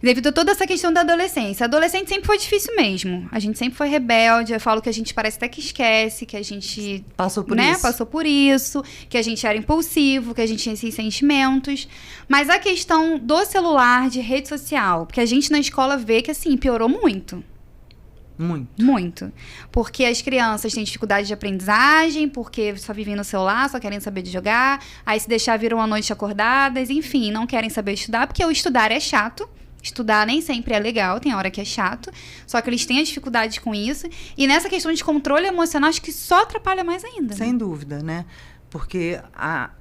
devido a toda essa questão da adolescência. A adolescente sempre foi difícil mesmo. A gente sempre foi rebelde. Eu falo que a gente parece até que esquece, que a gente... Passou por isso. Passou por isso, que a gente era impulsivo, que a gente tinha esses sentimentos. Mas a questão do celular, de rede social, porque a gente na escola vê que, assim, piorou muito. Muito. Porque as crianças têm dificuldade de aprendizagem, porque só vivem no celular, só querem saber de jogar. Aí se deixar viram a noite acordadas, enfim, não querem saber estudar, porque o estudar é chato. Estudar nem sempre é legal, tem hora que é chato. Só que eles têm as dificuldades com isso. E nessa questão de controle emocional, acho que só atrapalha mais ainda. Sem dúvida, né? Porque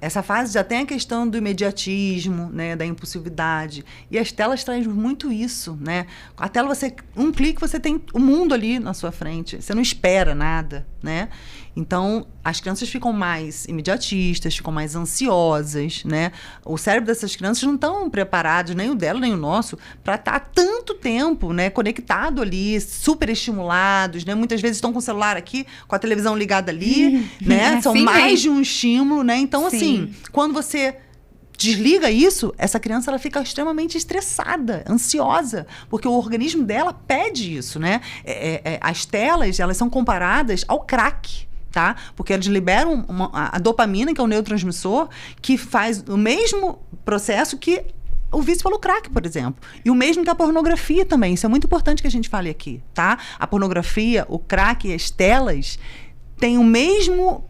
essa fase já tem a questão do imediatismo, né, da impulsividade. E as telas trazem muito isso, né? A tela, um clique, você tem o mundo ali na sua frente. Você não espera nada, né? Então, as crianças ficam mais imediatistas, ficam mais ansiosas, né? O cérebro dessas crianças não estão preparados, nem o dela, nem o nosso, para estar tanto tempo, né, conectado ali, super estimulados, né? Muitas vezes estão com o celular aqui, com a televisão ligada ali, né? São mais de um estímulo, né? Então, assim, quando você desliga isso, essa criança ela fica extremamente estressada, ansiosa, porque o organismo dela pede isso, né? As telas, elas são comparadas ao crack. Tá? Porque eles liberam a dopamina, que é um neurotransmissor, que faz o mesmo processo que o vício pelo crack, por exemplo. E o mesmo que a pornografia também. Isso é muito importante que a gente fale aqui, tá? A pornografia, o crack e as telas têm o mesmo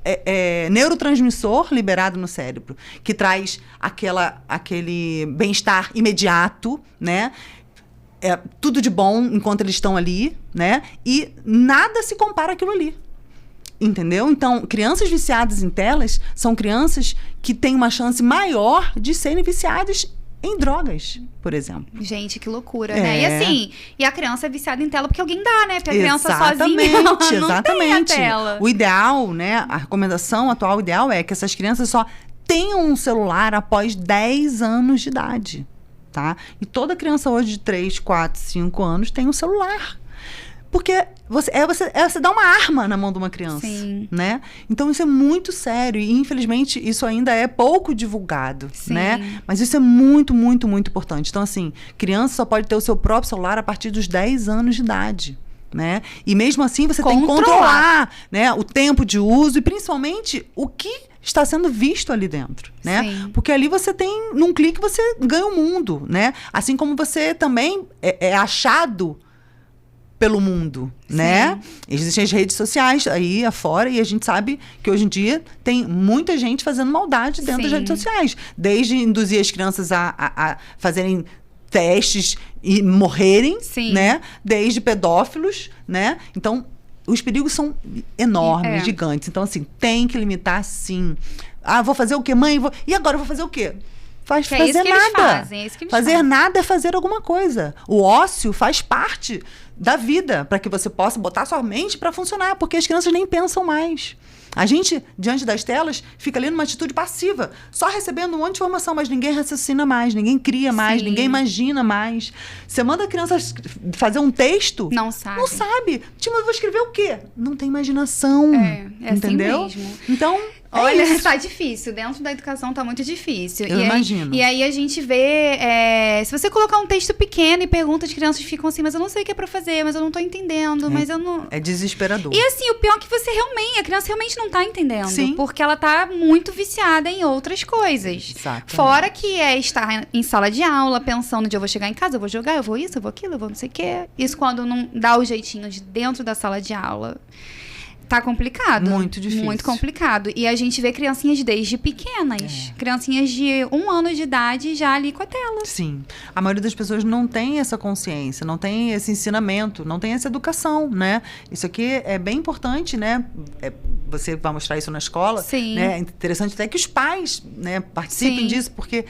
neurotransmissor liberado no cérebro, que traz aquele bem-estar imediato, né? Tudo de bom enquanto eles estão ali, né? E nada se compara àquilo ali. Entendeu? Então, crianças viciadas em telas são crianças que têm uma chance maior de serem viciadas em drogas, por exemplo. Gente, que loucura, né? E assim, a criança é viciada em tela porque alguém dá, né? Porque a criança sozinha não tem a tela. O ideal, né? A recomendação atual ideal é que essas crianças só tenham um celular após 10 anos de idade, tá? E toda criança hoje de 3, 4, 5 anos tem um celular. Porque você dá uma arma na mão de uma criança, né? Então, isso é muito sério. E, infelizmente, isso ainda é pouco divulgado, né? Mas isso é muito, muito, muito importante. Então, assim, criança só pode ter o seu próprio celular a partir dos 10 anos de idade, né? E, mesmo assim, você tem que controlar, né, o tempo de uso e, principalmente, o que está sendo visto ali dentro, né? Porque ali você tem, num clique, você ganha o mundo, né? Assim como você também é achado pelo mundo, né? Existem as redes sociais aí afora e a gente sabe que hoje em dia tem muita gente fazendo maldade dentro das redes sociais. Desde induzir as crianças a fazerem testes e morrerem, né? Desde pedófilos, né? Então, os perigos são enormes, gigantes. Então, assim, tem que limitar, sim. Vou fazer o quê, mãe? E agora eu vou fazer o quê? Fazer nada. Fazer nada é fazer alguma coisa. O ócio faz parte da vida, para que você possa botar sua mente para funcionar, porque as crianças nem pensam mais. A gente, diante das telas, fica ali numa atitude passiva, só recebendo um monte de informação, mas ninguém raciocina mais, ninguém cria mais, ninguém imagina mais. Você manda a criança fazer um texto... Não sabe. Não sabe. Tipo, eu vou escrever o quê? Não tem imaginação. Entendeu? Assim mesmo. Então, Olha, tá difícil. Dentro da educação tá muito difícil. Eu imagino. E aí a gente vê... se você colocar um texto pequeno e pergunta, as crianças ficam assim, mas eu não sei o que é pra fazer, mas eu não tô entendendo, mas eu não... É desesperador. E assim, o pior é que a criança realmente não tá entendendo. Sim. Porque ela tá muito viciada em outras coisas. Exatamente. Fora que é estar em sala de aula, pensando de eu vou chegar em casa, eu vou jogar, eu vou isso, eu vou aquilo, eu vou não sei o quê. Isso quando não dá o jeitinho de dentro da sala de aula. Tá complicado. Muito difícil. Muito complicado. E a gente vê criancinhas desde pequenas. Criancinhas de 1 ano de idade já ali com a tela. Sim. A maioria das pessoas não tem essa consciência, não tem esse ensinamento, não tem essa educação, né? Isso aqui é bem importante, né? Você vai mostrar isso na escola. Sim. Né? É interessante até que os pais, né, participem Sim. disso, porque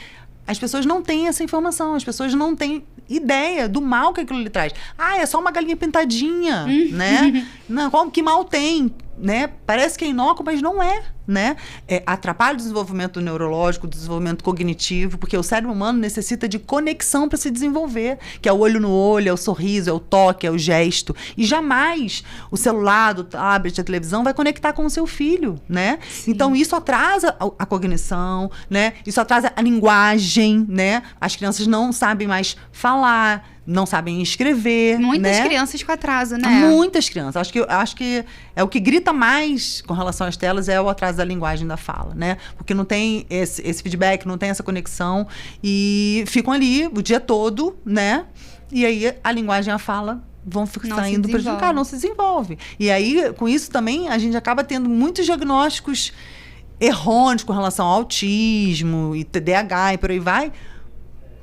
as pessoas não têm essa informação, as pessoas não têm ideia do mal que aquilo lhe traz. É só uma galinha pintadinha, né? Não, que mal tem, né? Parece que é inócuo, mas não é, né? Atrapalha o desenvolvimento neurológico, o desenvolvimento cognitivo, porque o cérebro humano necessita de conexão para se desenvolver, que é o olho no olho, é o sorriso, é o toque, é o gesto. E jamais o celular, o tablet, a televisão vai conectar com o seu filho, né? Sim. Então, isso atrasa a cognição, né? Isso atrasa a linguagem, né? As crianças não sabem mais falar, não sabem escrever. Muitas né? crianças com atraso, né? Muitas crianças. Acho que é o que grita mais com relação às telas é o atraso da linguagem da fala, né? Porque não tem esse feedback, não tem essa conexão e ficam ali o dia todo, né? E aí a linguagem e a fala vão saindo prejudicadas, não se desenvolve. E aí, com isso também, a gente acaba tendo muitos diagnósticos errôneos com relação ao autismo e TDAH e por aí vai,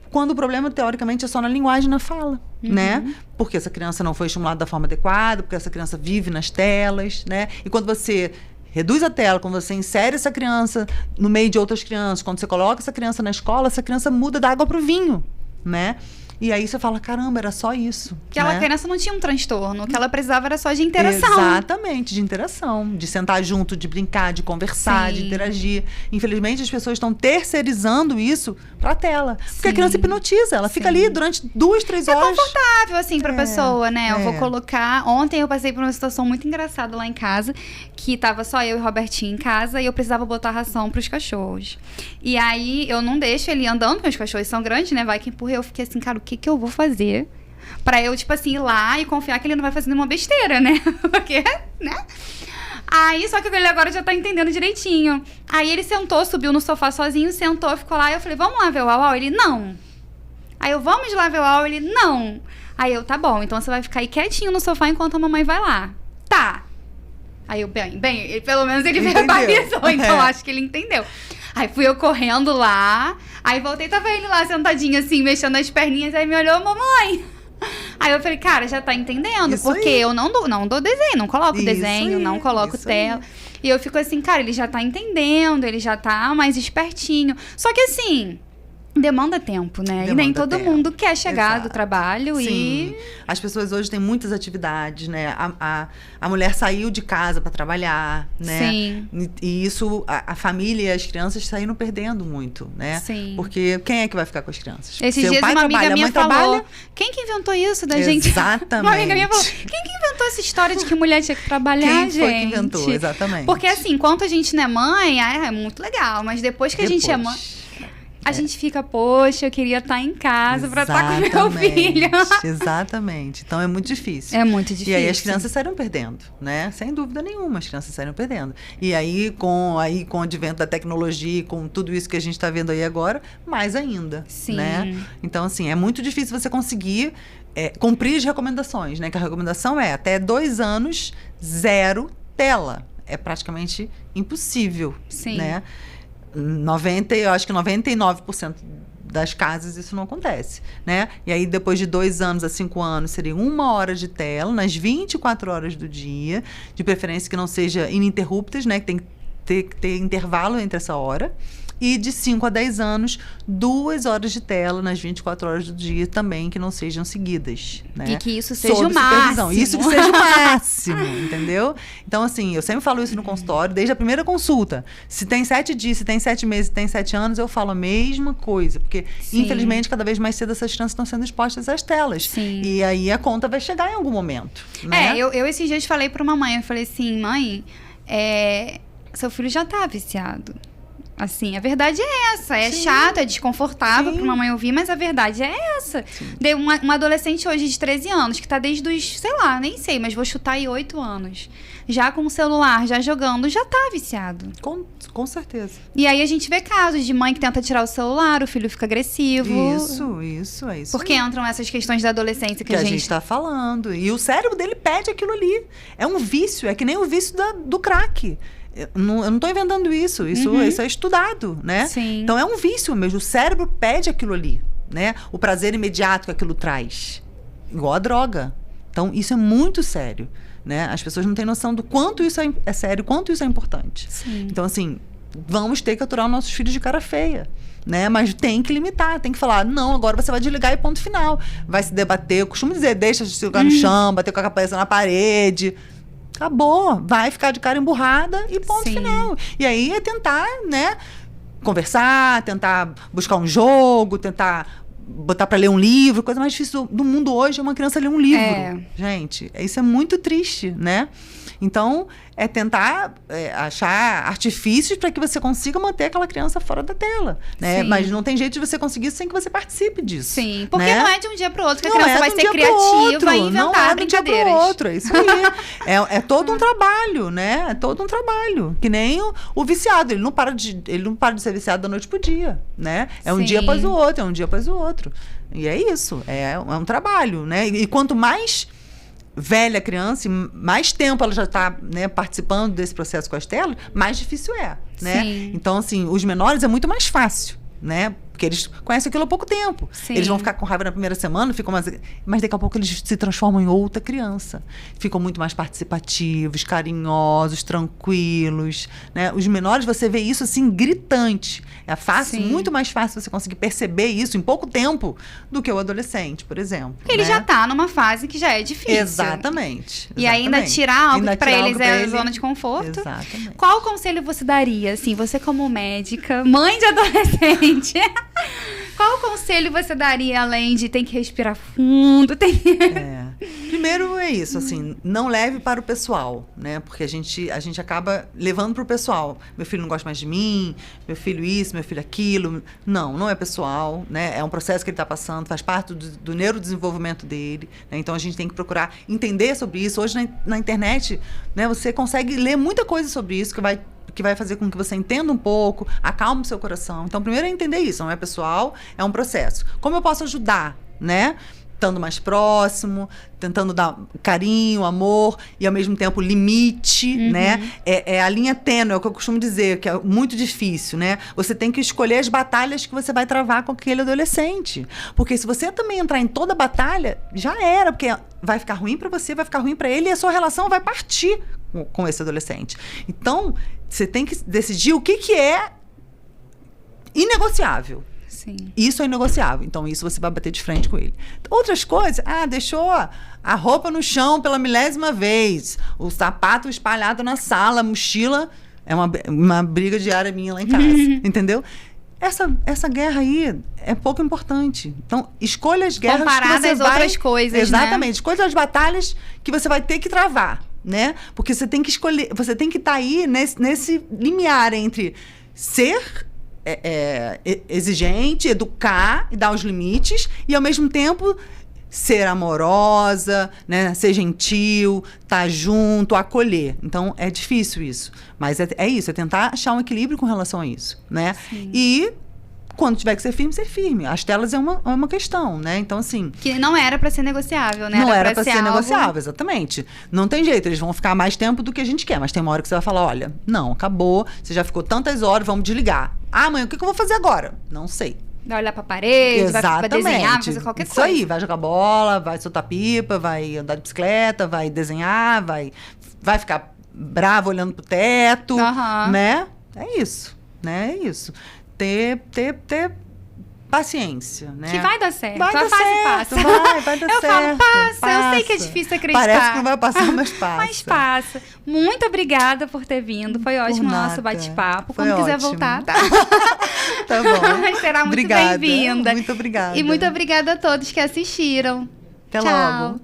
quando o problema, teoricamente, é só na linguagem e na fala, né? Porque essa criança não foi estimulada da forma adequada, porque essa criança vive nas telas, né? E quando você reduz a tela, quando você insere essa criança no meio de outras crianças, quando você coloca essa criança na escola, essa criança muda da água para o vinho, né? E aí você fala, caramba, era só isso. Aquela criança não tinha um transtorno, o que ela precisava era só de interação. Exatamente, de interação, de sentar junto, de brincar, de conversar, de interagir. Infelizmente, as pessoas estão terceirizando isso pra tela. Porque a criança hipnotiza, ela fica ali durante 2, 3 horas. É confortável, assim, pra pessoa, né? Eu vou colocar... Ontem eu passei por uma situação muito engraçada lá em casa, que tava só eu e o Robertinho em casa, e eu precisava botar ração pros cachorros. E aí, eu não deixo ele andando, porque os cachorros são grandes, né? Vai que empurra. Eu fiquei assim, cara, o que eu vou fazer pra eu, tipo assim, ir lá e confiar que ele não vai fazer nenhuma besteira, né? Porque, né? Aí, só que ele agora já tá entendendo direitinho. Aí ele sentou, subiu no sofá sozinho, sentou, ficou lá. E eu falei, vamos lá ver o Uau? Ele, não. Aí eu, vamos lá ver o Uau? Ele, não. Aí eu, tá bom, então você vai ficar aí quietinho no sofá enquanto a mamãe vai lá. Tá. Aí eu, bem, pelo menos ele verbalizou, então acho que ele entendeu. Aí fui eu correndo lá, aí voltei, tava ele lá sentadinho assim, mexendo as perninhas, aí me olhou, mamãe. Aí eu falei, cara, já tá entendendo, isso porque aí. Eu não dou desenho, não coloco isso desenho, aí, não coloco tela. Aí. E eu fico assim, cara, ele já tá entendendo, ele já tá mais espertinho. Só que assim... demanda tempo, né? E nem todo mundo quer chegar do trabalho. Sim. As pessoas hoje têm muitas atividades, né? A mulher saiu de casa para trabalhar, né? Sim. E isso, a família e as crianças saíram perdendo muito, né? Sim. Porque quem é que vai ficar com as crianças? Esses dias uma amiga minha falou, quem que inventou isso da gente? Exatamente. Uma amiga minha falou, quem que inventou essa história de que mulher tinha que trabalhar, gente? Quem foi que inventou? Exatamente. Porque assim, enquanto a gente não é mãe, é muito legal. Mas depois que a gente é mãe... a gente fica, poxa, eu queria estar em casa para estar com meu filho. Exatamente. Então é muito difícil. É muito difícil. E aí as crianças saíram perdendo, né? Sem dúvida nenhuma, as crianças saíram perdendo. E aí com o advento da tecnologia, com tudo isso que a gente está vendo aí agora, mais ainda. Sim. Né? Então, assim, é muito difícil você conseguir cumprir as recomendações, né? Que a recomendação é até 2 anos, 0 tela. É praticamente impossível. Sim. Né? Eu acho que 99% das casas isso não acontece, né? E aí, depois de 2 anos a 5 anos, seria 1 hora de tela, nas 24 horas do dia, de preferência que não seja ininterruptas, né? Que tem que ter intervalo entre essa hora. E de 5 a 10 anos, 2 horas de tela nas 24 horas do dia também, que não sejam seguidas, né? E que isso seja o máximo. Isso que seja o máximo, entendeu? Então, assim, eu sempre falo isso no consultório, desde a primeira consulta. Se tem 7 dias, se tem 7 meses, se tem 7 anos, eu falo a mesma coisa. Porque, infelizmente, cada vez mais cedo essas crianças estão sendo expostas às telas. Sim. E aí a conta vai chegar em algum momento, né? Eu esses dias falei para uma mãe, eu falei assim, mãe, seu filho já tá viciado. Assim, a verdade é essa. É chato, é desconfortável pra uma mãe ouvir, mas a verdade é essa. Uma adolescente hoje de 13 anos, que tá desde os, sei lá, nem sei, mas vou chutar aí 8 anos. Já com o celular, já jogando, já tá viciado. Com certeza. E aí a gente vê casos de mãe que tenta tirar o celular, o filho fica agressivo. Isso, é isso. Porque entram essas questões da adolescência que a gente tá falando. E o cérebro dele pede aquilo ali. É um vício, é que nem o vício do crack. Eu não tô inventando isso. Isso é estudado, né? Sim. Então é um vício mesmo. O cérebro pede aquilo ali, né? O prazer imediato que aquilo traz. Igual a droga. Então isso é muito sério, né? As pessoas não têm noção do quanto isso é sério, quanto isso é importante. Sim. Então, assim, vamos ter que aturar os nossos filhos de cara feia, né? Mas tem que limitar, tem que falar, não, agora você vai desligar e ponto final. Vai se debater, eu costumo dizer, deixa de se jogar no chão, bater com a cabeça na parede. Acabou, vai ficar de cara emburrada e ponto final. E aí é tentar, né, conversar, tentar buscar um jogo, tentar botar para ler um livro. Coisa mais difícil do mundo hoje é uma criança ler um livro. Gente, isso é muito triste, né? Então, é tentar achar artifícios para que você consiga manter aquela criança fora da tela, né? Mas não tem jeito de você conseguir isso sem que você participe disso. Sim, porque né? não é de um dia para o outro que a criança vai ser criativa e inventar brincadeiras. Não é de um dia para o outro, é isso aí. É todo um trabalho, né? É todo um trabalho. Que nem o viciado, ele não para de ser viciado da noite pro dia, né? É um dia após o outro, é um dia após o outro. E é isso, é um trabalho, né? E quanto mais velha a criança, e mais tempo ela já está, né, participando desse processo com as telas, mais difícil é, né? Sim. Então, assim, os menores é muito mais fácil, né? Porque eles conhecem aquilo há pouco tempo. Sim. Eles vão ficar com raiva na primeira semana, mas daqui a pouco eles se transformam em outra criança. Ficam muito mais participativos, carinhosos, tranquilos, né? Os menores, você vê isso assim, gritante. É fácil, muito mais fácil você conseguir perceber isso em pouco tempo do que o adolescente, por exemplo. Ele já tá numa fase que já é difícil. Exatamente. E ainda tirar algo que pra eles é a zona de conforto. Exatamente. Qual conselho você daria, assim, você como médica, mãe de adolescente? Qual conselho você daria além de tem que respirar fundo? Primeiro é isso, assim, não leve para o pessoal, né? Porque a gente acaba levando para o pessoal. Meu filho não gosta mais de mim, meu filho isso, meu filho aquilo. Não é pessoal, né? É um processo que ele está passando, faz parte do neurodesenvolvimento dele, né? Então a gente tem que procurar entender sobre isso. Hoje na internet, né, você consegue ler muita coisa sobre isso que vai fazer com que você entenda um pouco, acalme o seu coração. Então, primeiro é entender isso, não é pessoal, é um processo. Como eu posso ajudar, né? Estando mais próximo, tentando dar carinho, amor e, ao mesmo tempo, limite, né? É a linha tênue, é o que eu costumo dizer, que é muito difícil, né? Você tem que escolher as batalhas que você vai travar com aquele adolescente. Porque se você também entrar em toda batalha, já era, porque vai ficar ruim para você, vai ficar ruim para ele e a sua relação vai partir com esse adolescente. Então, você tem que decidir o que é inegociável. Sim. Isso é inegociável. Então, isso você vai bater de frente com ele. Outras coisas, deixou a roupa no chão pela 1000ª vez, o sapato espalhado na sala, a mochila, é uma briga diária minha lá em casa, entendeu? Essa guerra aí é pouco importante. Então, escolha as guerras comparada que você às outras coisas, exatamente, né? Escolha as batalhas que você vai ter que travar, né? Porque você tem que escolher, você tem que estar aí nesse limiar entre ser exigente, educar e dar os limites, e ao mesmo tempo ser amorosa, né? Ser gentil, estar junto, acolher. Então, é difícil isso. Mas é isso, é tentar achar um equilíbrio com relação a isso, né? Sim. E quando tiver que ser firme. As telas é uma questão, né? Então, assim... Que não era pra ser negociável, né? Não era pra ser algo... negociável, exatamente. Não tem jeito, eles vão ficar mais tempo do que a gente quer. Mas tem uma hora que você vai falar, olha, não, acabou, você já ficou tantas horas, vamos desligar. Mãe, o que eu vou fazer agora? Não sei. Vai olhar pra parede, vai desenhar, vai fazer qualquer coisa. Isso aí, vai jogar bola, vai soltar pipa, vai andar de bicicleta, vai desenhar, vai ficar bravo olhando pro teto, né? É isso, né? É isso. Ter paciência, né? Que vai dar certo. Vai dar certo, vai dar certo. Eu falo, passa. Eu sei que é difícil acreditar. Parece que não vai passar, mas passa. Mas passa. Muito obrigada por ter vindo. Foi ótimo o nosso bate-papo. Quando quiser voltar, tá? Tá bom. Será muito bem-vinda. Muito obrigada. E muito obrigada a todos que assistiram. Até Tchau. logo.